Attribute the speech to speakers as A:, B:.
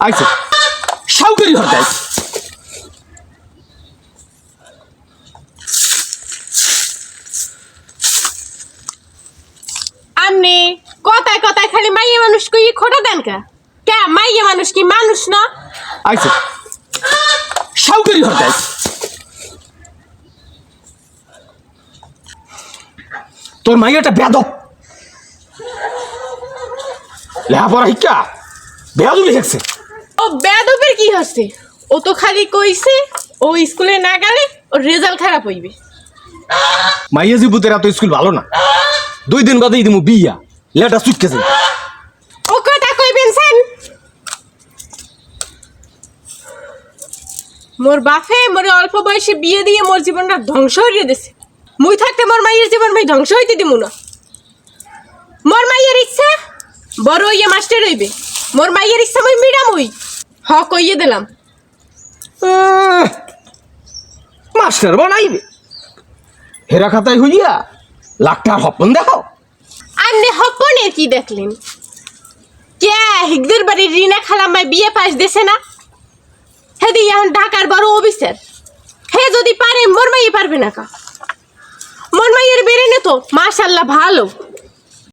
A: আইছে সাউকারি হর যাই
B: আমনে কথায় কথায় খালি মাইয়া মানুষ কই খোটা দেন কা কে মাইয়া মানুষ কি মানুষ না
A: আইছে সাউকারি হর যাই তোর মাইয়াটা বেদব লেহাপড়া শিক্ষা বেয়াদু লিখেছে
B: ও বেদবের কি হচ্ছে ও তো খালি কইছে ও স্কুলে না গেলে ওর রেজাল্ট খারাপ হইবে
A: মাইয়া জিবুতের এত স্কুল ভালো না 2 দিন বাদে দিমু বিয়া লেটা চুটকেছে
B: ও কথা কইবেন সেন মোর বাপে মোর অল্প বয়সে বিয়ে দিয়ে মোর জীবনটা ধ্বংস হইয়ে দিছে মুই থাকতে মোর মাইয়ের জীবন ভাই ধ্বংস হইতে দিমু না মোর মাইয়ের ইচ্ছা বড় হইয়া মাস্টার হইবে মোর মাইয়ের ইচ্ছা মুই মিডাম হই হ কইয়ে দিলাম
A: মাস্টার বানাইবে হেরা খাতায় হইয়া লাখটার হপন দেখো
B: আন্নে হপনের কি দেখলেন কে হিগদের বাড়ির রিনা খালাম্মায় বিয়ে পাস দেছে না হেদি এখন ঢাকার বড় অফিসার হে যদি পারে মোর মাইয়ে পারবে না কা মোর মাইয়ের বেরেনে তো মাশাআল্লাহ ভালো